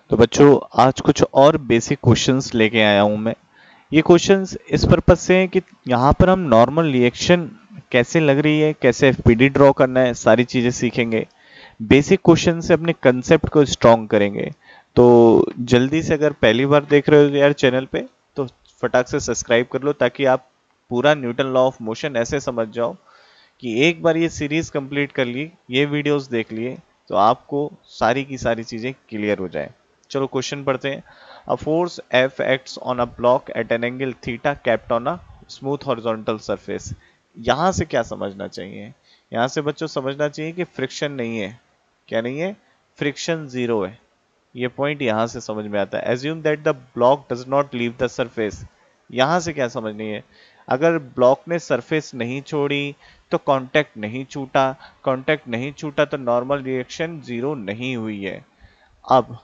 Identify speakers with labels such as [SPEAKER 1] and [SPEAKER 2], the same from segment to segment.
[SPEAKER 1] तो बच्चों आज कुछ और बेसिक क्वेश्चंस लेके आया हूं मैं। ये क्वेश्चंस इस पर्पज से हैं कि यहाँ पर हम नॉर्मल रिएक्शन कैसे लग रही है, कैसे एफपीडी ड्रॉ करना है, सारी चीजें सीखेंगे। बेसिक क्वेश्चन से अपने कंसेप्ट को स्ट्रॉन्ग करेंगे। तो जल्दी से अगर पहली बार देख रहे हो यार चैनल पे, तो फटाक से सब्सक्राइब कर लो ताकि आप पूरा न्यूटन लॉ ऑफ मोशन ऐसे समझ जाओ कि एक बार ये सीरीज कंप्लीट कर ली, ये वीडियोस देख लिए, तो आपको सारी की सारी चीजें क्लियर हो जाए। चलो क्वेश्चन पढ़ते हैं। A force F acts on a block at an angle theta kept on a smooth horizontal surface। यहां से क्या समझना चाहिए? यहां से बच्चों समझना चाहिए कि फ्रिक्शन नहीं है। क्या नहीं है? फ्रिक्शन जीरो है। ये पॉइंट यहां से समझ में आता है। Assume that the block does not leave the surface. यहां से क्या समझनी है? अगर ब्लॉक ने सरफेस नहीं छोड़ी तो कांटेक्ट नहीं छूटा, कांटेक्ट नहीं छूटा तो नॉर्मल रिएक्शन जीरो नहीं हुई है। अब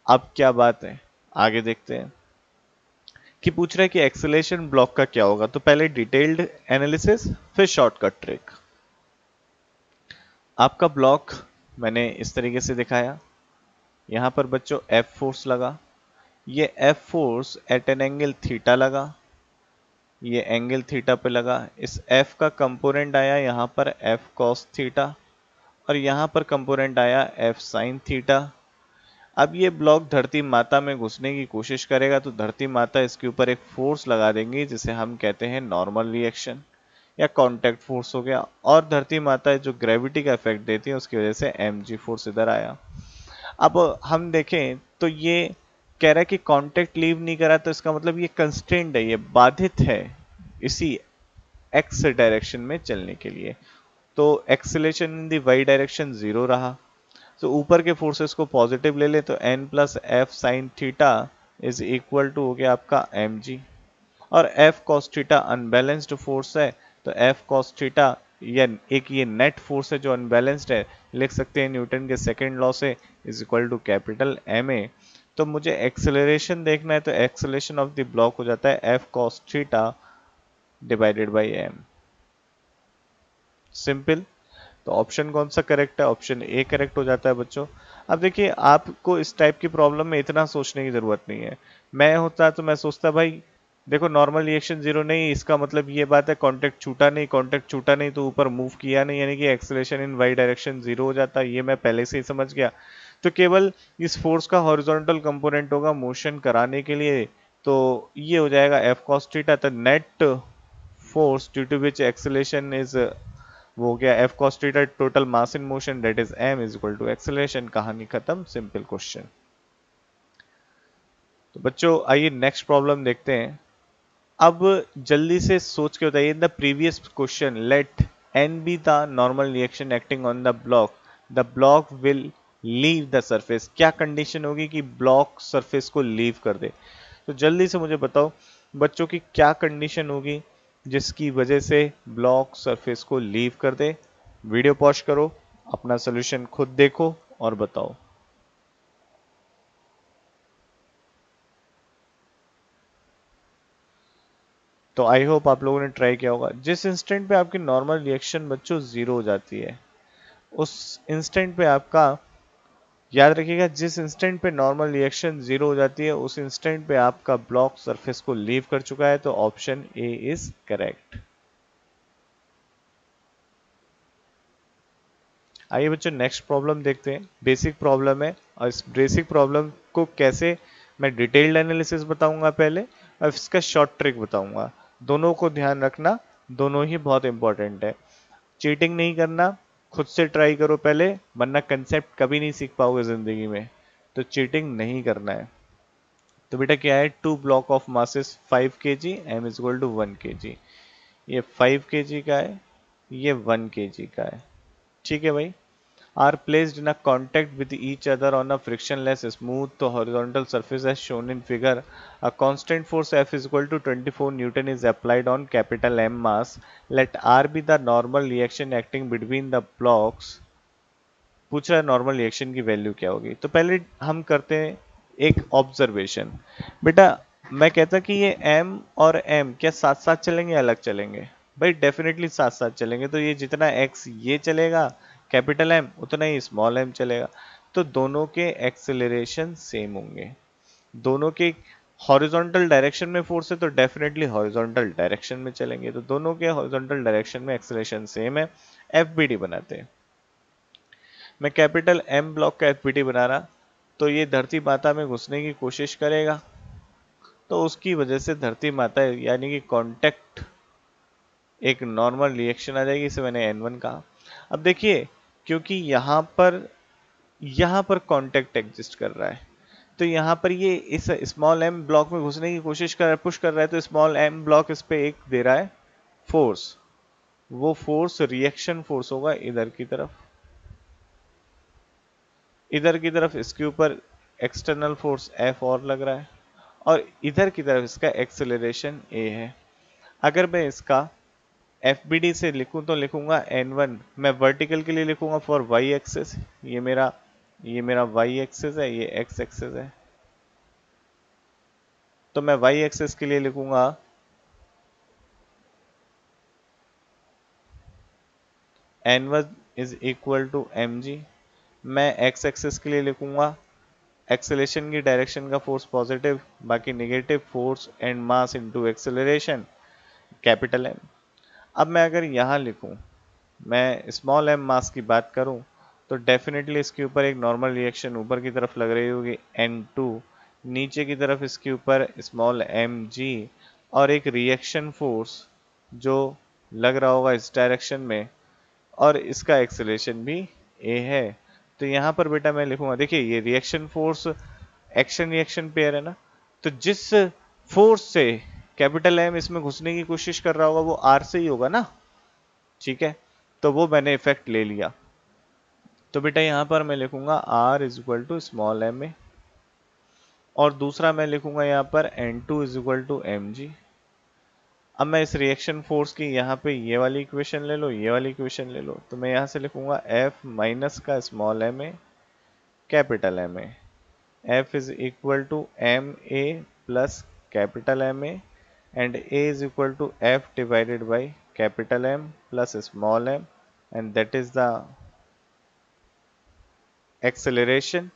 [SPEAKER 1] अब क्या बात है, आगे देखते हैं कि पूछ रहा है कि एक्सेलेरेशन ब्लॉक का क्या होगा। तो पहले डिटेल्ड एनालिसिस, फिर शॉर्टकट ट्रिक। आपका ब्लॉक मैंने इस तरीके से दिखाया। यहां पर बच्चों एफ फोर्स लगा, ये F force at an angle theta लगा, ये एंगल थीटा पे लगा। इस एफ का कंपोनेंट आया यहां पर एफ कॉस थीटा, और यहां पर कंपोनेंट आया एफ साइन थीटा। अब ये ब्लॉक धरती माता में घुसने की कोशिश करेगा तो धरती माता इसके ऊपर एक फोर्स लगा देंगी जिसे हम कहते हैं नॉर्मल रिएक्शन या कांटेक्ट फोर्स हो गया। और धरती माता जो ग्रेविटी का इफेक्ट देती है उसकी वजह से mg फोर्स इधर आया। अब हम देखें तो ये कह रहा है कि कांटेक्ट लीव नहीं करा, तो इसका मतलब ये कंस्ट्रेंड है, ये बाधित है इसी एक्स डायरेक्शन में चलने के लिए। तो एक्सेलेरेशन इन दी वाई डायरेक्शन जीरो रहा। तो ऊपर के फोर्सेस को पॉजिटिव ले ले तो n plus F sine theta is equal to हो गया आपका mg। और F cos theta unbalanced force है, तो एफ कॉस थीटा या एक ये नेट फोर्स है जो अनबैलेंस्ड है, लिख सकते हैं न्यूटन के सेकंड लॉ से, is equal to capital M A. तो मुझे एक्सेलरेशन देखना है तो एक्सेलरेशन ऑफ द ब्लॉक हो जाता है F cos theta divided by M. Simple. तो ऑप्शन कौन सा करेक्ट है? ऑप्शन ए करेक्ट हो जाता है बच्चों। अब देखिए आपको इस टाइप की प्रॉब्लम में इतना सोचने की जरूरत नहीं है। मैं होता तो मैं सोचता भाई देखो नॉर्मल रिएक्शन जीरो नहीं, इसका मतलब ये बात है कांटेक्ट छूटा नहीं, कांटेक्ट छूटा नहीं तो ऊपर मूव किया नहीं, यानी कि acceleration in Y direction zero हो जाता है। ये मैं पहले से ही समझ गया। तो केवल इस फोर्स का हॉरिजॉन्टल कंपोनेंट होगा मोशन कराने के लिए, तो ये हो जाएगा एफ कॉस थीटा। तो net force due to which acceleration is वो हो गया F cos theta total mass in motion that is M is equal to acceleration. कहानी खत्म, सिंपल क्वेश्चन। तो बच्चों आइए नेक्स्ट प्रॉब्लम देखते हैं। अब जल्दी से सोच के बताइए, the previous question let N be the normal reaction acting on the block will leave the surface. क्या कंडीशन होगी कि ब्लॉक सरफेस को लीव कर दे? तो जल्दी से मुझे बताओ बच्चों की क्या कंडीशन होगी जिसकी वजह से ब्लॉक सरफेस को लीव कर दे। वीडियो पॉज करो, अपना सोल्यूशन खुद देखो और बताओ। तो आई होप आप लोगों ने ट्राई किया होगा। जिस इंस्टेंट पे आपकी नॉर्मल रिएक्शन बच्चों जीरो हो जाती है, उस इंस्टेंट पे आपका, याद रखिएगा, जिस इंस्टेंट पे नॉर्मल रिएक्शन जीरो हो जाती है उस इंस्टेंट पे आपका ब्लॉक सरफेस को लीव कर चुका है। तो ऑप्शन ए इज करेक्ट। आइए बच्चों नेक्स्ट प्रॉब्लम देखते हैं। बेसिक प्रॉब्लम है और इस बेसिक प्रॉब्लम को कैसे मैं डिटेल्ड एनालिसिस बताऊंगा पहले, और इसका शॉर्ट ट्रिक बताऊंगा। दोनों को ध्यान रखना, दोनों ही बहुत इंपॉर्टेंट है। चीटिंग नहीं करना, खुद से ट्राई करो पहले, वरना कंसेप्ट कभी नहीं सीख पाओगे जिंदगी में। तो चीटिंग नहीं करना है। तो बेटा क्या है, two block of masses 5 kg m is equal to 1 kg। ये 5 kg का है, ये 1 kg का है। ठीक है भाई। are placed in a contact with each other on a frictionless smooth horizontal surface as shown in figure. A constant force F is equal to 24 Newton is applied on capital M mass. Let R be the normal reaction acting between the blocks. पूछ रहा है normal reaction की value क्या होगी। तो पहले हम करते हैं एक ऑब्जर्वेशन। बेटा मैं कहता कि ये M और M क्या साथ साथ चलेंगे या अलग चलेंगे? भाई डेफिनेटली साथ साथ चलेंगे। तो ये जितना X ये चलेगा कैपिटल M, उतना ही स्मॉल m चलेगा। तो दोनों के एक्सेलरेशन सेम होंगे। दोनों के हॉरिजॉन्टल डायरेक्शन में फोर्स है तो डेफिनेटली हॉरिजॉन्टल डायरेक्शन में चलेंगे, तो दोनों के हॉरिजॉन्टल डायरेक्शन में एक्सेलरेशन सेम है। एफबीडी बनाते हैं। मैं कैपिटल एम ब्लॉक का एफबीडी बना रहा, तो ये धरती माता में घुसने की कोशिश करेगा, तो उसकी वजह से धरती माता यानी कि कांटेक्ट एक नॉर्मल रिएक्शन आ जाएगी, इसे मैंने N1 कहा। अब देखिए, क्योंकि यहाँ पर कांटेक्ट एग्जिस्ट कर रहा है, तो यहाँ पर ये इस स्मॉल एम ब्लॉक में घुसने की कोशिश कर रहा है, पुश कर रहा है, तो स्मॉल एम ब्लॉक इस पे एक दे रहा है फोर्स। वो फोर्स रिएक्शन फोर्स होगा इधर की तरफ। इधर की तरफ इसके ऊपर एक्सटर्नल फोर्स F और लग रहा है, और इधर की तरफ इसका एक्सेलरेशन A है। अगर मैं इसका FBD से लिखूं तो लिखूंगा N1, मैं वर्टिकल के लिए लिखूंगा फॉर y एक्सिस, ये मेरा y एक्सिस है, ये x एक्सिस है, तो मैं y एक्सिस के लिए लिखूंगा N1 is equal to mg। मैं x एक्सिस के लिए लिखूंगा एक्सेलरेशन की डायरेक्शन का फोर्स पॉजिटिव, बाकी negative force and mass into acceleration capital M। अब मैं अगर यहाँ लिखूं, मैं स्मॉल m मास की बात करूं, तो डेफिनेटली इसके ऊपर एक नॉर्मल रिएक्शन ऊपर की तरफ लग रही होगी N2, नीचे की तरफ इसके ऊपर स्मॉल mg, और एक रिएक्शन फोर्स जो लग रहा होगा इस डायरेक्शन में, और इसका एक्सेलरेशन भी a है। तो यहाँ पर बेटा मैं लिखूंगा, देखिए ये reaction force action reaction pair है ना, तो जिस फोर्स से कैपिटल M इसमें घुसने की कोशिश कर रहा होगा वो R से ही होगा ना, ठीक है, तो वो मैंने इफेक्ट ले लिया। तो बेटा यहाँ पर मैं लिखूंगा R is equal to small M A, और दूसरा मैं लिखूंगा यहाँ पर N2 is equal to M G. अब मैं इस रिएक्शन फोर्स की यहाँ पे ये वाली इक्वेशन ले लो, ये वाली इक्वेशन ले लो, तो मैं यहाँ से लिखूंगा F माइनस का small M A capital M A, F is equal to M A plus capital M A, and A is equal to F divided by capital M plus small m, and that is the acceleration।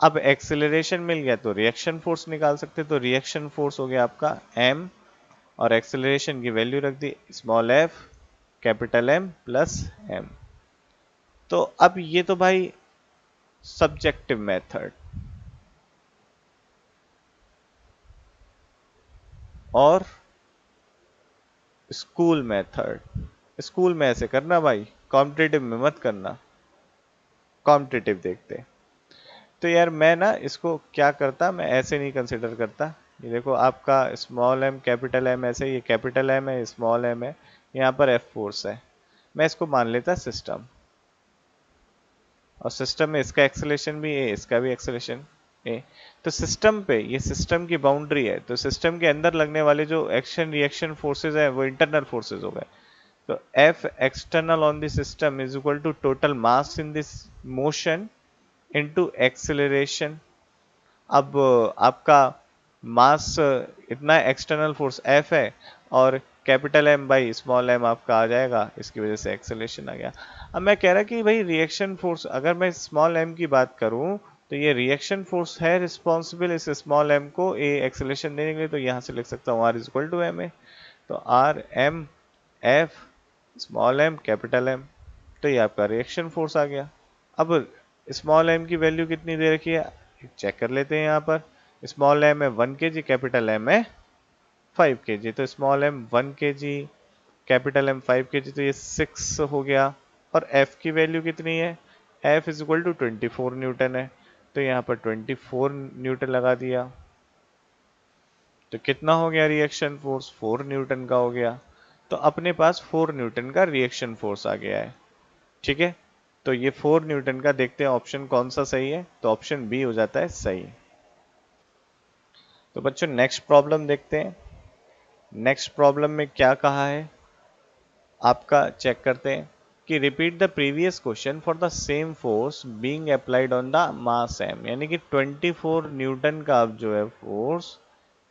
[SPEAKER 1] अब acceleration मिल गया तो reaction force निकाल सकते, तो reaction force हो गया आपका m, और एक्सेलरेशन की वैल्यू रख the small f capital M plus m। तो अब ये तो भाई सब्जेक्टिव मेथड, और स्कूल मेथड, स्कूल में ऐसे करना भाई, कॉम्पिटिटिव में मत करना, कॉम्पिटिटिव देखते। तो यार मैं ना इसको क्या करता, मैं ऐसे नहीं कंसिडर करता। ये देखो आपका स्मॉल m कैपिटल M ऐसे, ये कैपिटल M है, स्मॉल m है, यहाँ पर F फोर्स है, मैं इसको मान लेता सिस्टम, और सिस्टम में इसका एक्सेलरेशन भी A, इसका भी एक्सेलरेशन A। तो सिस्टम पे, ये सिस्टम की बाउंड्री है, तो सिस्टम के अंदर लगने वाले जो एक्शन रिएक्शन फोर्सेज है वो इंटरनल फोर्सेज हो गए। तो F external on the system is equal to total mass in this motion into acceleration. अब आपका मास इतना एक्सटर्नल फोर्स F है, और capital M by small m आपका आ जाएगा, इसकी वजह से एक्सेलरेशन आ गया। अब मैं कह रहा कि भाई रिएक्शन फोर्स, अगर मैं स्मॉल m की बात करूं, तो ये रिएक्शन फोर्स है रिस्पॉन्सिबल इस स्मॉल m को a एक्सेलरेशन देने के लिए, तो यहाँ से लिख सकता हूँ R is equal to m A, तो R m F small m capital M, तो ये आपका रिएक्शन फोर्स आ गया। अब स्मॉल m की वैल्यू कितनी दे रखी है चेक कर लेते हैं। यहाँ पर स्मॉल m है 1 kg, कैपिटल M है 5 kg, तो small m 1 kg, capital M 5 kg, तो ये 6 हो गया। और F की वैल्यू कितनी है, F is equal to 24 newton है, तो यहाँ पर 24 न्यूटन लगा दिया, तो कितना हो गया रिएक्शन फोर्स, 4 न्यूटन का हो गया। तो अपने पास 4 न्यूटन का रिएक्शन फोर्स आ गया है, ठीक है। तो ये 4 न्यूटन का देखते हैं ऑप्शन कौन सा सही है, तो ऑप्शन बी हो जाता है सही। तो बच्चों नेक्स्ट प्रॉब्लम देखते हैं। नेक्स्ट प्रॉब्लम में क्या कहा है आपका, चेक करते हैं कि repeat the previous question for the same force being applied on the mass m, यानी कि 24 न्यूटन का अब जो है फोर्स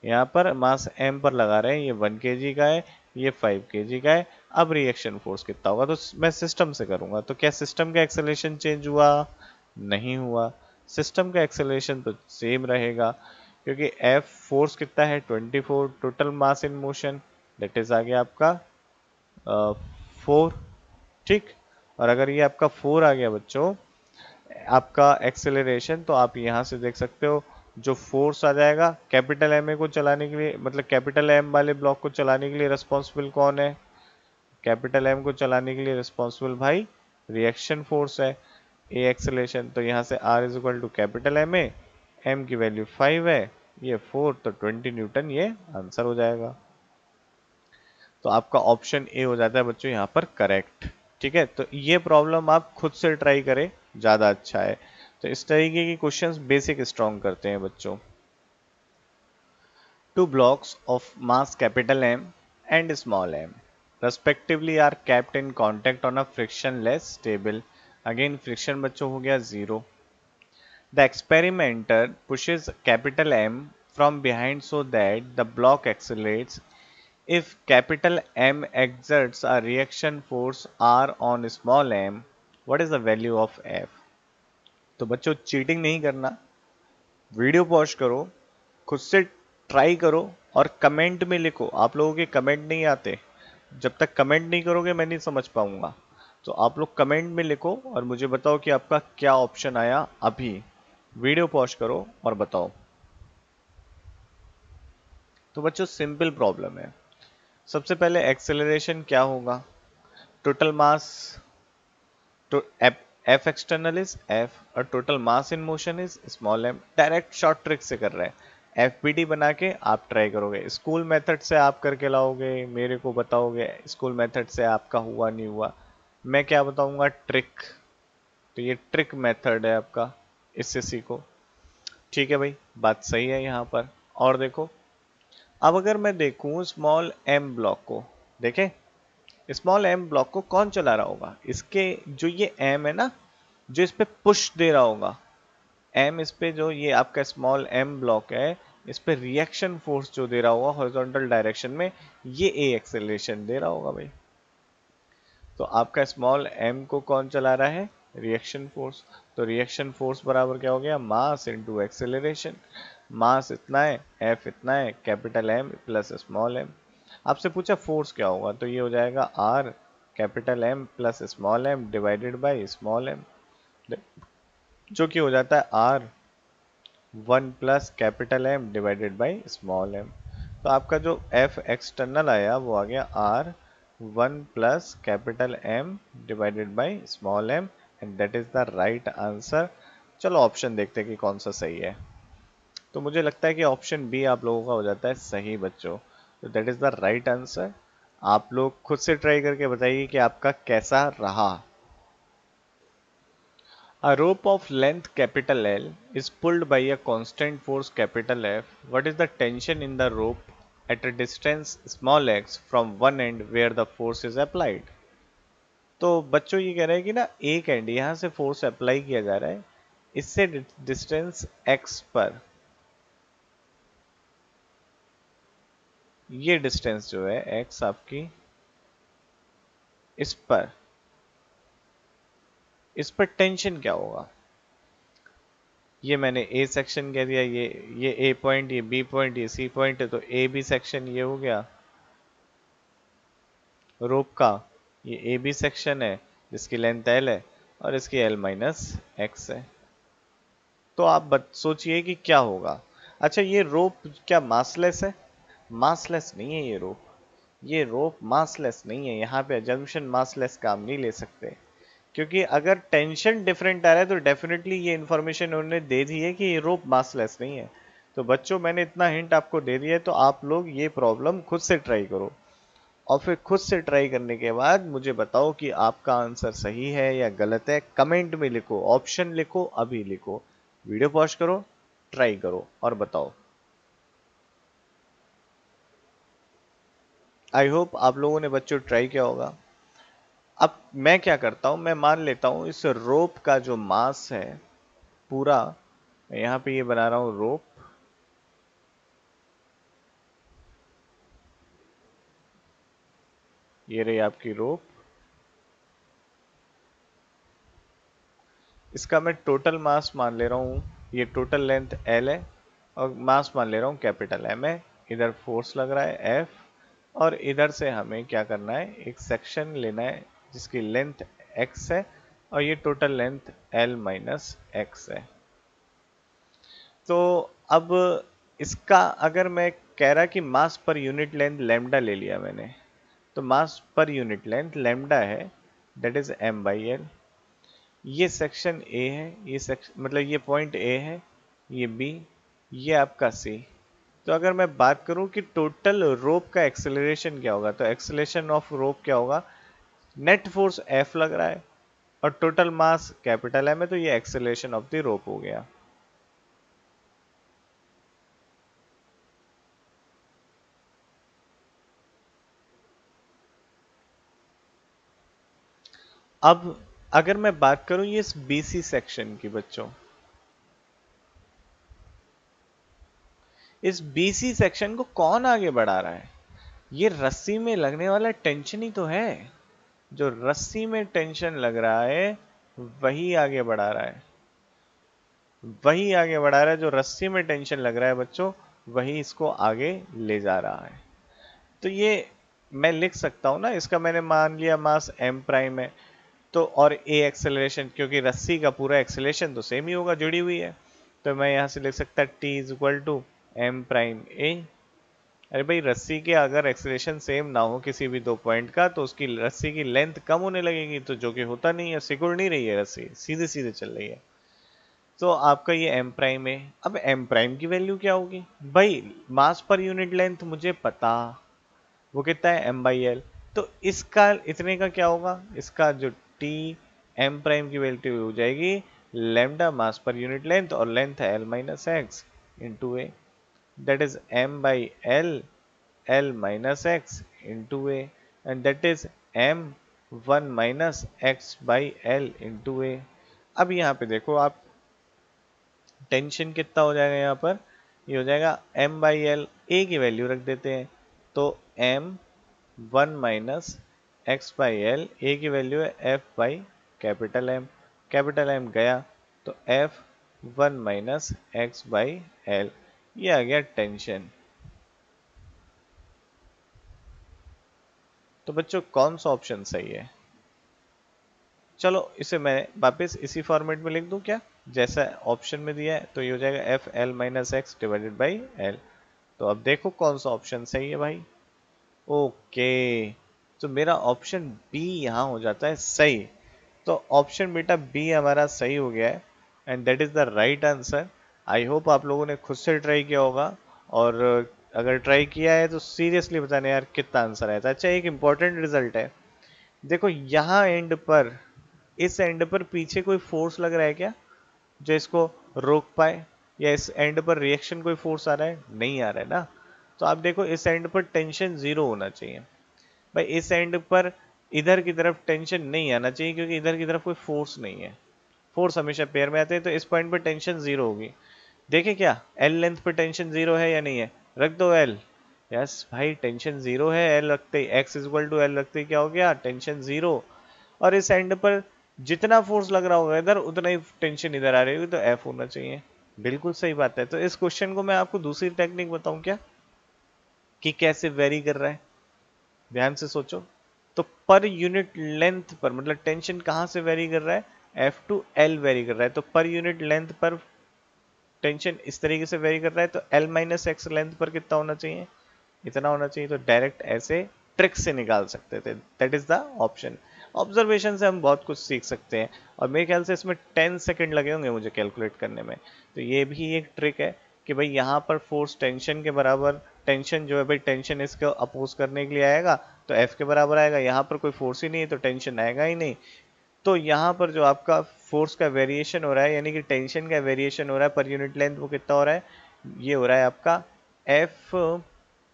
[SPEAKER 1] यहाँ पर मास m पर लगा रहे हैं, ये 1 kg का है, ये 5 kg का है। अब रिएक्शन फोर्स कितना होगा, तो मैं सिस्टम से करूंगा, तो क्या सिस्टम का एक्सेलरेशन चेंज हुआ, नहीं हुआ। सिस्टम का एक्सेलरेशन तो सेम रहेगा, क्योंकि एफ फोर्स कितना है 24, total mass in motion that is आ गया आपका 4। ठीक, और अगर ये आपका 4 आ गया बच्चों आपका एक्सेलरेशन, तो आप यहाँ से देख सकते हो जो फोर्स आ जाएगा कैपिटल एम ए को चलाने के लिए, मतलब कैपिटल एम वाले ब्लॉक को चलाने के लिए रिस्पॉन्सिबल कौन है? कैपिटल एम को चलाने के लिए रिस्पॉन्सिबल भाई रिएक्शन फोर्स है, ए एक्सेलरेशन। तो यहाँ से R is equal to capital M A, M की वैल्यू 5 है, ये 4, तो 20 न्यूटन ये आंसर हो जाएगा। तो आपका ऑप्शन ए हो जाता है बच्चों यहाँ पर करेक्ट। ठीक है, तो ये प्रॉब्लम आप खुद से ट्राई करें, ज़्यादा अच्छा है। तो इस तरीके की क्वेश्चंस बेसिक स्ट्रॉन्ग करते हैं बच्चों। Two blocks of mass capital M and small m respectively are kept in contact on a frictionless table. Again friction बच्चों हो गया 0. The experimenter pushes capital M from behind so that the block accelerates. If capital M exerts a reaction force R on small m, what is the value of F? तो बच्चों cheating नहीं करना, video pause करो, खुद से try करो और comment में लिखो। आप लोगों के कमेंट नहीं आते, जब तक कमेंट नहीं करोगे मैं नहीं समझ पाऊंगा। तो आप लोग कमेंट में लिखो और मुझे बताओ कि आपका क्या ऑप्शन आया। अभी वीडियो पॉज करो और बताओ। तो बच्चों सिंपल प्रॉब्लम है। सबसे पहले एक्सेलरेशन क्या होगा? टोटल मास, तो एफ एक्सटर्नल इज एफ और total mass in motion is small M. Direct short trick से कर रहे हैं, एफपीटी बना के आप ट्राई करोगे। स्कूल मेथड से आप करके लाओगे, मेरे को बताओगे स्कूल मेथड से आपका हुआ नहीं हुआ, मैं क्या बताऊंगा? ट्रिक। तो ये ट्रिक मेथड है आपका, इससे सीखो। ठीक है भाई, बात सही है यहाँ पर। और देखो, अब अगर मैं देखूं स्मॉल एम ब्लॉक को, देखें स्मॉल एम ब्लॉक को कौन चला रहा होगा? इसके जो ये एम है ना, जो इस पे पुश दे रहा होगा, एम इस पे जो ये आपका स्मॉल एम ब्लॉक है, इस पे रिएक्शन फोर्स जो दे रहा होगा हॉरिजॉन्टल डायरेक्शन में, ये ए एक्सेलरेशन दे रहा होगा भाई। तो आपका स्मॉल एम को कौन चला रहा है? Reaction force. तो रिएक्शन फोर्स बराबर क्या हो गया? मास इनटू एक्सेलरेशन। मास इतना है, एफ इतना है, capital M plus small M. आपसे पूछा फोर्स क्या होगा, तो ये हो जाएगा R capital M plus small M divided by small M, जो कि हो जाता है R 1 plus capital M divided by small M. तो आपका जो एफ एक्सटर्नल आया वो आ गया R 1 plus capital M divided by small M, and that is the right answer. चलो ऑप्शन देखते हैं कि कौन सा सही है। तो मुझे लगता है कि ऑप्शन बी आप लोगों का हो जाता है सही बच्चों। तो that is the right answer. आप लोग खुद से ट्राई करके बताइए कि आपका कैसा रहा। A rope of length capital L is pulled by a constant force capital F. What is the tension in the rope at a distance small x from one end where the force is applied? तो बच्चों ये कह रहे हैं कि ना एक and यहाँ से फोर्स अप्लाई किया जा रहा है, इससे डिस्टेंस x पर, ये डिस्टेंस जो है x आपकी, इस पर टेंशन क्या होगा? ये मैंने ए सेक्शन कह दिया, ये ए पॉइंट, ये बी पॉइंट, ये सी पॉइंट है, तो ए बी सेक्शन ये हो गया रोप का। ये ए बी सेक्शन है जिसकी लेंथ एल है और इसकी एल माइनस एक्स है। तो आप सोचिए कि क्या होगा। अच्छा, ये रोप क्या मासलेस है? मासलेस नहीं है ये रोप। ये रोप मासलेस नहीं है, यहाँ पे जंक्शन मासलेस काम नहीं ले सकते, क्योंकि अगर टेंशन डिफरेंट आ रहा है तो डेफिनेटली ये इंफॉर्मेशन उन्होंने दे दी है कि ये रोप मासलेस नहीं है। तो बच्चों मैंने इतना हिंट आपको दे दिया है, तो आप लोग ये प्रॉब्लम खुद से ट्राई करो और फिर खुद से ट्राई करने के बाद मुझे बताओ कि आपका आंसर सही है या गलत है। कमेंट में लिखो, ऑप्शन लिखो, अभी लिखो, वीडियो पॉज करो, ट्राई करो और बताओ। आई होप आप लोगों ने बच्चों ट्राई किया होगा। अब मैं क्या करता हूं, मैं मान लेता हूं इस रोप का जो मास है पूरा, मैं यहाँ पे ये बना रहा हूं रोप, ये रही आपकी रोप। इसका मैं टोटल मास मान ले रहा हूँ, ये टोटल लेंथ L है और मास मान ले रहा हूँ कैपिटल M है। इधर फोर्स लग रहा है F, और इधर से हमें क्या करना है, एक सेक्शन लेना है जिसकी लेंथ x है और ये total length L minus x है। तो अब इसका अगर मैं कह रहा कि मास पर यूनिट लेंथ लैम्डा ले लिया मैंने, तो मास पर यूनिट लेंथ लैम्डा है, दैट इज m/l। ये सेक्शन A है, ये सेक्शन मतलब ये पॉइंट A है, ये B, ये आपका C। तो अगर मैं बात करूं कि टोटल रोप का एक्सेलरेशन क्या होगा, तो एक्सेलरेशन ऑफ रोप क्या होगा, नेट फोर्स F लग रहा है और टोटल मास कैपिटल M है, तो ये एक्सेलरेशन ऑफ द रोप हो गया। अब अगर मैं बात करूं ये इस BC सेक्शन की बच्चों, इस BC सेक्शन को कौन आगे बढ़ा रहा है, ये रस्सी में लगने वाला टेंशन ही तो है। जो रस्सी में टेंशन लग रहा है वही आगे बढ़ा रहा है, वही आगे बढ़ा रहा है। जो रस्सी में टेंशन लग रहा है बच्चों, वही इसको आगे ले जा रहा है। तो ये मैं लिख सकता हूं ना, इसका मैंने मान लिया मास m प्राइम है, तो और a एक्सेलरेशन, क्योंकि रस्सी का पूरा एक्सेलरेशन तो सेम ही होगा, जुड़ी हुई है, तो मैं यहां से लिख सकता t is equal to m prime a। अरे भाई रस्सी के अगर एक्सेलरेशन सेम ना हो किसी भी दो पॉइंट का, तो उसकी रस्सी की लेंथ कम होने लगेगी, तो जो कि होता नहीं है, सिकुड़ नहीं रही है रस्सी, सीधे सीधे चल रही है। तो आपका ये m प्राइम है। अब m प्राइम की वैल्यू क्या होगी भाई, मास पर यूनिट लेंथ मुझे पता, वो कितना है m/l। तो इसका इतने का क्या होगा, इसका जो t m प्राइम की वैल्यू हो जाएगी लैम्डा मास पर यूनिट लेंथ, और लेंथ है l minus x into A, that is m/l l minus x into a, and that is m 1 minus x by l into a। अब यहाँ पे देखो आप, टेंशन कितना हो जाएगा यहाँ पर, ये हो जाएगा m/l, a की वैल्यू रख देते हैं, तो m 1 minus X by L, A की वैल्यू है f by capital M, capital M गया तो f 1 minus X by L, ये आ गया टेंशन। तो बच्चों कौन सा ऑप्शन सही है, चलो इसे मैं वापस इसी फॉर्मेट में लिख दूं क्या, जैसा ऑप्शन में दिया है, तो ये हो जाएगा F L minus x divided by L. तो अब देखो कौन सा ऑप्शन सही है भाई। ओके, तो मेरा ऑप्शन बी यहाँ हो जाता है सही। तो ऑप्शन बेटा बी हमारा सही हो गया है, and that is the right answer. I hope आप लोगों ने खुद से ट्राई किया होगा, और अगर ट्राई किया है तो सीरियसली बताने यार कितना आंसर आया था। अच्छा एक इंपॉर्टेंट रिजल्ट है, देखो यहाँ एंड पर, इस एंड पर पीछे कोई फोर्स लग रहा है क्या जो इसको रोक पाए, या इस एंड पर रिएक्शन कोई फोर्स आ रहा है, नहीं आ रहा है ना। तो आप देखो इस एंड पर टेंशन जीरो होना चाहिए भाई, इस एंड पर इधर की तरफ टेंशन नहीं आना चाहिए, क्योंकि इधर की तरफ कोई फोर्स नहीं है, फोर्स हमेशा पेयर में आते हैं, तो इस पॉइंट पर टेंशन जीरो होगी। देखे क्या एल लेंथ पर टेंशन जीरो है या नहीं है, रख दो एल। यस भाई टेंशन जीरो है, एल रखते ही एक्स इक्वल टू एल रखते ही क्या हो गया, टेंशन जीरो। और इस एंड पर जितना फोर्स लग रहा होगा इधर, उतना ही टेंशन इधर आ रही होगी, तो एफ होना चाहिए। बिल्कुल सही बात है। तो इस क्वेश्चन को मैं आपको दूसरी टेक्निक बताऊं क्या, कि कैसे वेरी कर रहा है, ध्यान से सोचो। तो पर यूनिट लेंथ पर, मतलब टेंशन कहां से वेरी कर रहा है, एफ टू एल वेरी कर रहा है, तो पर यूनिट लेंथ पर टेंशन इस तरीके से वेरी कर रहा है, तो एल माइनस एक्स लेंथ पर कितना होना चाहिए, इतना होना चाहिए। तो डायरेक्ट ऐसे ट्रिक से निकाल सकते थे, that is the option. Observation से हम बहुत कुछ सीख सकते हैं, और मेरे ख्याल से इसमें 10 सेकंड लगे होंगे मुझे कैलकुलेट करने में। तो ये भी एक ट्रिक है कि भाई यहाँ पर फोर्स टेंशन के बराबर, टेंशन जो है भाई, टेंशन इसको अपोज करने के लिए आएगा तो एफ के बराबर आएगा, यहाँ पर कोई फोर्स ही नहीं है तो टेंशन आएगा ही नहीं। तो यहाँ पर जो आपका फोर्स का वेरिएशन हो रहा है, यानी कि टेंशन का वेरिएशन हो रहा है पर यूनिट लेंथ, वो कितना हो रहा है, ये हो रहा है आपका F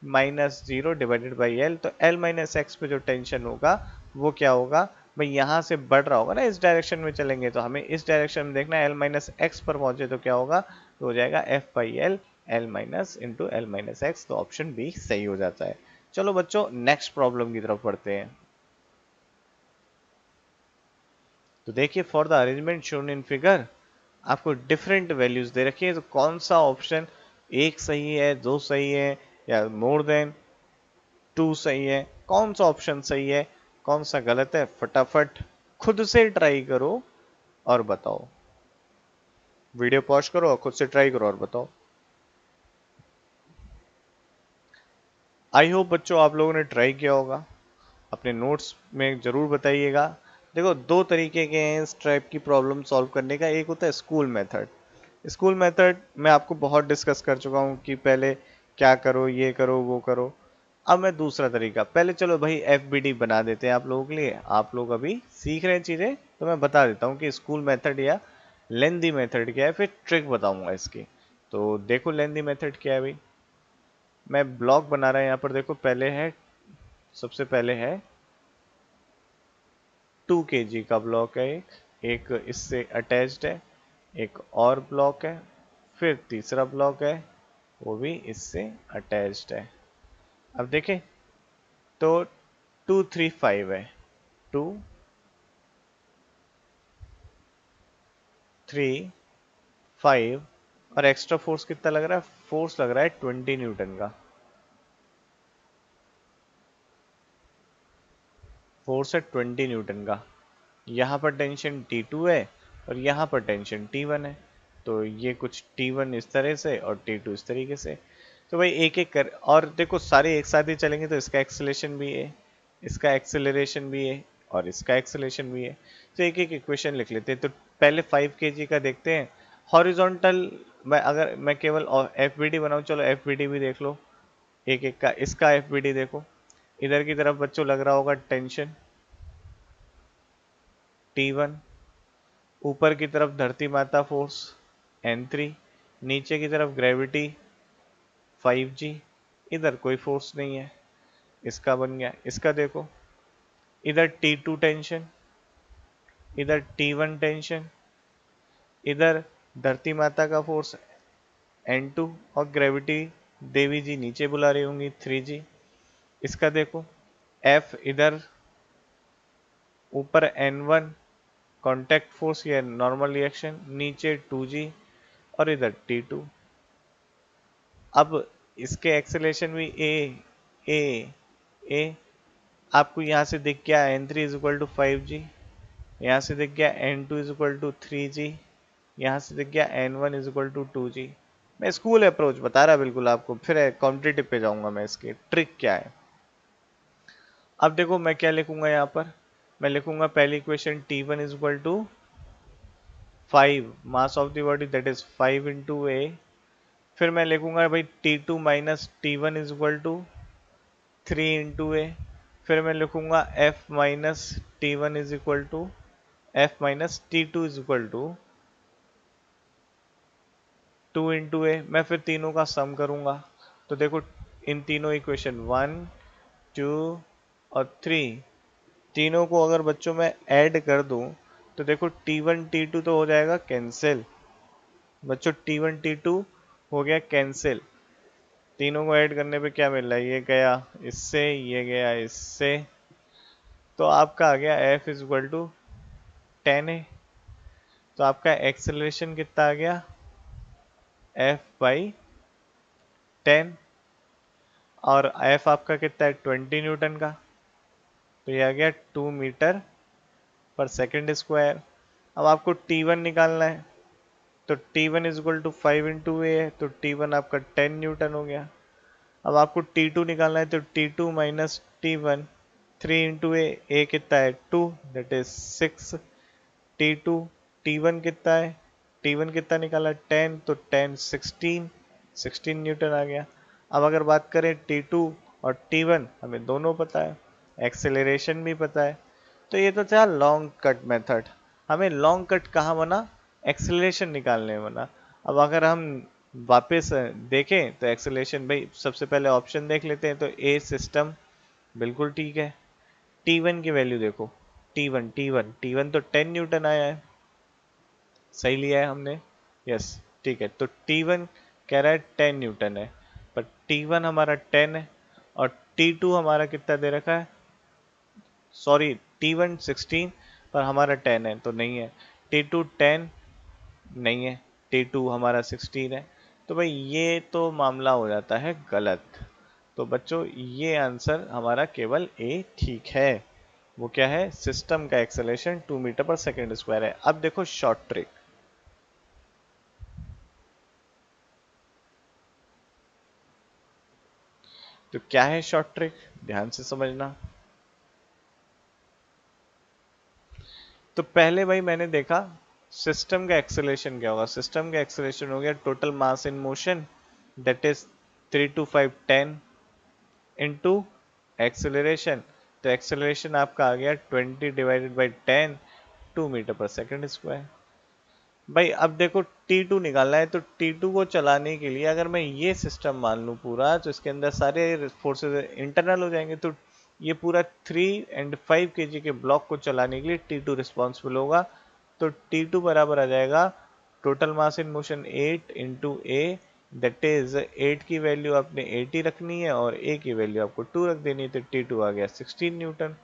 [SPEAKER 1] minus zero divided by L. तो एल माइनस एक्स पे जो टेंशन होगा वो क्या होगा भाई, यहाँ से बढ़ रहा होगा ना, इस डायरेक्शन में चलेंगे तो हमें इस डायरेक्शन में देखना है, एल माइनस एक्स पर पहुंचे तो क्या होगा, तो हो जाएगा F by L, L minus into L minus x. तो ऑप्शन बी सही हो जाता है। चलो बच्चों नेक्स्ट प्रॉब्लम की तरफ बढ़ते हैं। तो देखिए for the arrangement shown in figure आपको डिफरेंट वैल्यूज दे रखी है, तो कौन सा ऑप्शन एक सही है, दो सही है, या मोर देन टू सही है, कौन सा ऑप्शन सही है, कौन सा गलत है, फटाफट खुद से ट्राई करो और बताओ। वीडियो पॉज करो और खुद से ट्राई करो और बताओ। आई होप बच्चों आप लोगों ने ट्राई किया होगा, अपने नोट्स में जरूर बताइएगा। देखो दो तरीके के हैं इस टाइप की प्रॉब्लम सॉल्व करने का, एक होता है स्कूल मेथड। स्कूल मेथड मैं आपको बहुत डिस्कस कर चुका हूँ कि पहले क्या करो, ये करो, वो करो। अब मैं दूसरा तरीका, पहले चलो भाई एफबीडी बना देते हैं आप लोगों के लिए, आप लोग अभी सीख रहे हैं चीज़ें, तो मैं बता देता हूँ कि स्कूल मेथड या लेंदी मेथड क्या है, फिर ट्रिक बताऊंगा इसकी। तो देखो लेंदी मेथड क्या है भाई। मैं ब्लॉक बना रहा है यहाँ पर, देखो पहले है, सबसे पहले है 2 kg का ब्लॉक है, एक इससे अटैच्ड है, एक और ब्लॉक है, फिर तीसरा ब्लॉक है वो भी इससे अटैच्ड है। अब देखें तो 2 3 5 है, 2 3 5, और एक्स्ट्रा फोर्स कितना लग रहा है, फोर्स लग रहा है 20 न्यूटन का, फोर्स है 20 न्यूटन का। यहाँ पर टेंशन T2 है और यहाँ पर टेंशन T1 है, तो ये कुछ T1 इस तरह से और T2 इस तरीके से। तो भाई एक एक कर, और देखो सारे एक साथ ही चलेंगे तो इसका एक्सेलेरेशन भी है, इसका एक्सेलरेशन भी है, और इसका एक्सेलरेशन भी है। तो एक एक इक्वेशन लिख लेते हैं। तो पहले 5 kg का देखते हैं हॉरिजॉन्टल। मैं अगर मैं केवल एफ बी डी बनाऊँ, चलो एफ बी डी भी देख लो एक एक का। इसका एफ बी डी देखो, इधर की तरफ बच्चों लग रहा होगा टेंशन T1, ऊपर की तरफ धरती माता फोर्स N3, नीचे की तरफ ग्रेविटी 5G, इधर कोई फोर्स नहीं है, इसका बन गया। इसका देखो, इधर T2 टेंशन, इधर T1 टेंशन, इधर धरती माता का फोर्स N2, और ग्रेविटी देवी जी नीचे बुला रही होंगी 3G। इसका देखो F, इधर ऊपर N1 कांटेक्ट फोर्स या नॉर्मल रिएक्शन, नीचे 2G, और इधर T2। अब इसके एक्सेलेरेशन भी ए ए, आपको यहाँ से दिख गया N3 is equal to 5G, यहाँ से दिख गया N2 is equal to 3G, यहाँ से दिख गया N1 is equal to 2G। मैं स्कूल अप्रोच बता रहा बिल्कुल आपको, फिर कॉम्पिटिटिव पे जाऊंगा मैं। इसकी ट्रिक क्या है, अब देखो मैं क्या लिखूंगा यहाँ पर। मैं लिखूंगा पहली equation T1 is equal to 5, mass of the body that is 5 into a. फिर मैं लिखूंगा भाई T2 minus T1 is equal to 3 into a. फिर मैं लिखूंगा F minus T1 is equal to F minus T2 is equal to 2 into a. मैं फिर तीनों का सम करूंगा, तो देखो इन तीनों इक्वेशन 1 2 और 3, तीनों को अगर बच्चों में ऐड कर दूं तो देखो T1 T2 तो हो जाएगा कैंसिल। बच्चों T1 T2 हो गया कैंसिल, तीनों को ऐड करने पे क्या मिल रहा है, ये गया इससे, ये गया इससे, तो आपका आ गया F इज इक्वल टू 10 है। तो आपका एक्सेलरेशन कितना आ गया, F/10, और F आपका कितना है 20 न्यूटन का, तो ये आ गया 2 मीटर पर सेकेंड स्क्वायर। अब आपको T1 निकालना है, तो T1 is equal to 5 into a है, तो T1 आपका 10 न्यूटन हो गया। अब आपको T2 निकालना है, तो T2 माइनस T1, 3 इंटू ए कितना है 2, दैट इज 6। T2, T1 कितना है, T1 कितना निकाला 10, तो 10 16, 16 न्यूटन आ गया। अब अगर बात करें T2 और T1, हमें दोनों पता है, एक्सेलरेशन भी पता है, तो ये तो था लॉन्ग कट मेथड। हमें लॉन्ग कट कहाँ बना, एक्सेलरेशन निकालने में बना। अब अगर हम वापस देखें तो एक्सेलरेशन, भाई सबसे पहले ऑप्शन देख लेते हैं, तो ए सिस्टम बिल्कुल ठीक है। T1 की वैल्यू देखो, T1 तो 10 न्यूटन आया है, सही लिया है हमने, यस ठीक है। तो T1 कह रहा है 10 न्यूटन है, पर T1 हमारा 10 है, और T2 हमारा कितना दे रखा है, सॉरी T1 16, पर हमारा 10 है तो नहीं है। T2 10 नहीं है, T2 हमारा 16 है। तो भाई ये तो मामला हो जाता है गलत। तो बच्चों ये आंसर हमारा केवल ए ठीक है। वो क्या है, सिस्टम का एक्सेलरेशन 2 मीटर पर सेकेंड स्क्वायर है। अब देखो शॉर्ट ट्रिक। तो क्या है शॉर्ट ट्रिक, ध्यान से समझना। तो पहले भाई मैंने देखा सिस्टम का एक्सेलरेशन क्या होगा। सिस्टम का एक्सेलरेशन हो गया total mass in motion, that is 3 to 5 10 into acceleration. तो एक्सेलरेशन आपका आ गया 20 डिवाइडेड बाई 10, 2 मीटर पर सेकेंड स्क्वायर। भाई अब देखो T2 निकालना है, तो T2 को चलाने के लिए अगर मैं ये सिस्टम मान लूँ पूरा, तो इसके अंदर सारे फोर्सेस इंटरनल हो जाएंगे। तो ये पूरा 3 and 5 kg के ब्लॉक को चलाने के लिए T2 रिस्पॉन्सिबल होगा। तो T2 बराबर आ जाएगा total mass in motion 8 into A, that is 8 की वैल्यू आपने 80 रखनी है और ए की वैल्यू आपको 2 रख देनी है। तो T2 आ गया 16 न्यूटन।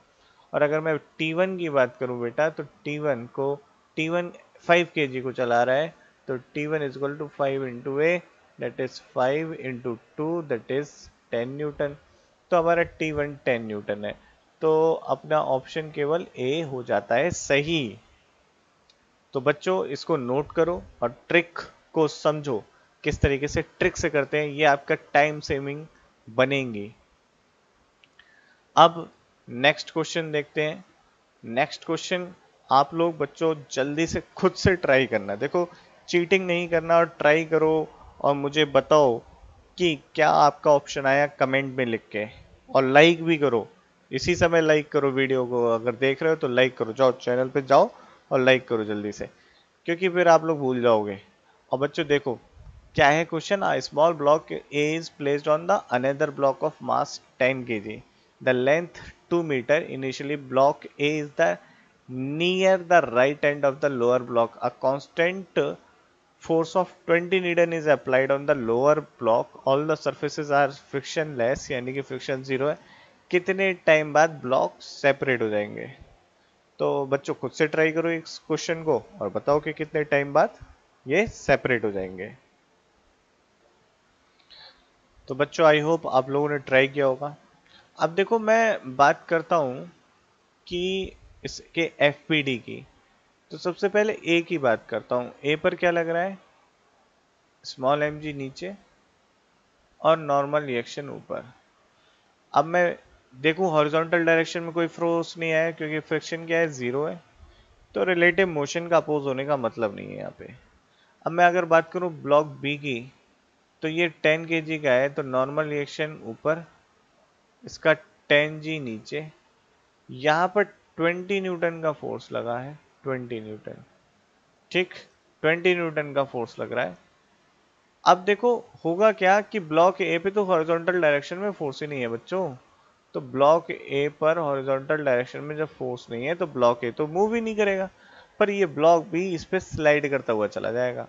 [SPEAKER 1] और अगर मैं T1 की बात करूं बेटा, तो T1 5 kg को चला रहा है। तो T1 is equal to 5 into A, that is 5 into 2, that is 10 newton. तो हमारा T1 10 न्यूटन है। तो अपना ऑप्शन केवल ए हो जाता है सही। तो बच्चों इसको नोट करो और ट्रिक को समझो, किस तरीके से ट्रिक से करते हैं, ये आपका टाइम सेविंग बनेंगी। अब नेक्स्ट क्वेश्चन देखते हैं। नेक्स्ट क्वेश्चन आप लोग बच्चों जल्दी से खुद से ट्राई करना। देखो चीटिंग नहीं करना और ट्राई करो और मुझे बताओ कि क्या आपका ऑप्शन आया कमेंट में लिख के। और लाइक भी करो, इसी समय लाइक करो वीडियो को। अगर देख रहे हो तो लाइक करो, जाओ चैनल पे जाओ और लाइक करो जल्दी से, क्योंकि फिर आप लोग भूल जाओगे। और बच्चों देखो क्या है question, a small block A is placed on the another block of mass 10 kg. The length 2 meter. Initially block A is the near the right end of the lower block. A constant force of 20 Newton is applied on the lower block. All the surfaces are frictionless, यानी कि friction zero है। कितने time बाद block separate हो जाएंगे। तो बच्चों खुद से ट्राई करो इस क्वेश्चन को और बताओ कि कितने टाइम बाद ये सेपरेट हो जाएंगे। तो बच्चों आई होप आप लोगों ने ट्राई किया होगा। अब देखो मैं बात करता हूं कि इसके एफपीडी की। तो सबसे पहले ए की बात करता हूं। ए पर क्या लग रहा है, स्मॉल एम जी नीचे और नॉर्मल रिएक्शन ऊपर। अब मैं देखूं हॉरिजॉन्टल डायरेक्शन में कोई फोर्स नहीं आया, क्योंकि फ्रिक्शन क्या है, जीरो है। तो रिलेटिव मोशन का अपोज होने का मतलब नहीं है यहाँ पे। अब मैं अगर बात करूं ब्लॉक बी की, तो ये 10 kg का है, तो नॉर्मल रिएक्शन ऊपर, इसका 10 g नीचे। यहाँ पर 20 न्यूटन का फोर्स लगा है, 20 न्यूटन, ठीक, 20 न्यूटन का फोर्स लग रहा है। अब देखो होगा क्या कि ब्लॉक ए पे तो हॉरिजॉन्टल डायरेक्शन में फोर्स ही नहीं है बच्चों। तो ब्लॉक ए पर हॉरिजॉन्टल डायरेक्शन में जब फोर्स नहीं है तो ब्लॉक ए तो मूव ही नहीं करेगा, पर ये ब्लॉक बी इस पे स्लाइड करता हुआ चला जाएगा।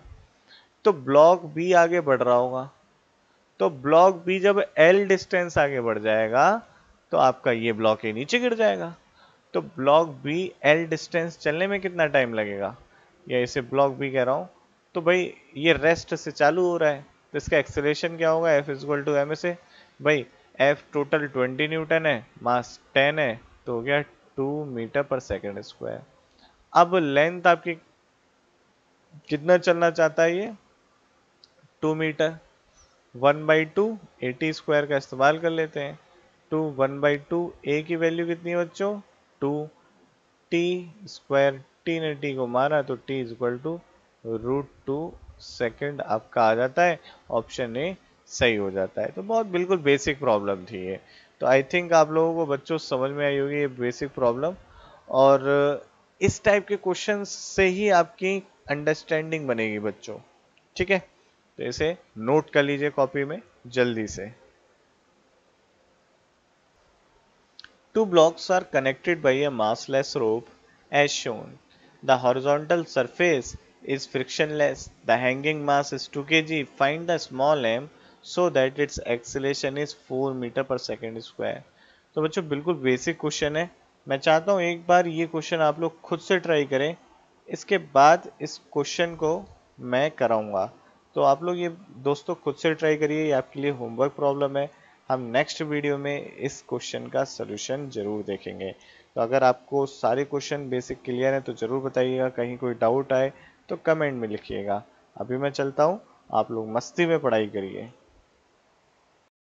[SPEAKER 1] तो ब्लॉक बी आगे बढ़ रहा होगा। तो ब्लॉक बी जब एल डिस्टेंस आगे बढ़ जाएगा तो आपका ये ब्लॉक ए नीचे गिर जाएगा। तो ब्लॉक बी एल डिस्टेंस चलने में कितना टाइम लगेगा, या इसे ब्लॉक बी कह रहा हूं। तो भाई ये रेस्ट से चालू हो रहा है, तो इसका एक्सेलरेशन क्या होगा, एफ इजक्वल टू एम से। भाई एफ टोटल 20 न्यूटन है, मास 10 है, तो हो गया 2 मीटर पर सेकेंड स्क्वायर। अब लेंथ आपकी कितना चलना चाहता है, ये 2 मीटर। 1/2 80 स्क्वायर का इस्तेमाल कर लेते हैं। 1/2 ए की वैल्यू कितनी है बच्चों, 2। टी स्क्वायर, टी ने टी को मारा तो T is equal to √2 second आपका आ जाता है। ऑप्शन ए सही हो जाता है। तो बहुत बिल्कुल बेसिक प्रॉब्लम थी ये। तो आई थिंक आप लोगों को बच्चों समझ में आई होगी ये बेसिक प्रॉब्लम। और इस टाइप के क्वेश्चन से ही आपकी अंडरस्टैंडिंग बनेगी बच्चों, ठीक है। तो इसे नोट कर लीजिए कॉपी में जल्दी से। Two blocks are connected by a massless rope as shown. The horizontal surface is frictionless. The hanging mass is 2 kg. Find the small m so that its acceleration is 4 metre पर second square. तो बच्चों बिल्कुल basic question है। मैं चाहता हूँ एक बार ये क्वेश्चन आप लोग खुद से ट्राई करें, इसके बाद इस क्वेश्चन को मैं कराऊंगा। तो आप लोग ये दोस्तों खुद से ट्राई करिए, ये आपके लिए होमवर्क प्रॉब्लम है। हम नेक्स्ट वीडियो में इस क्वेश्चन का सलूशन जरूर देखेंगे। तो अगर आपको सारे क्वेश्चन बेसिक क्लियर हैं तो ज़रूर बताइएगा, कहीं कोई डाउट आए तो कमेंट में लिखिएगा। अभी मैं चलता हूँ, आप लोग मस्ती में पढ़ाई करिए।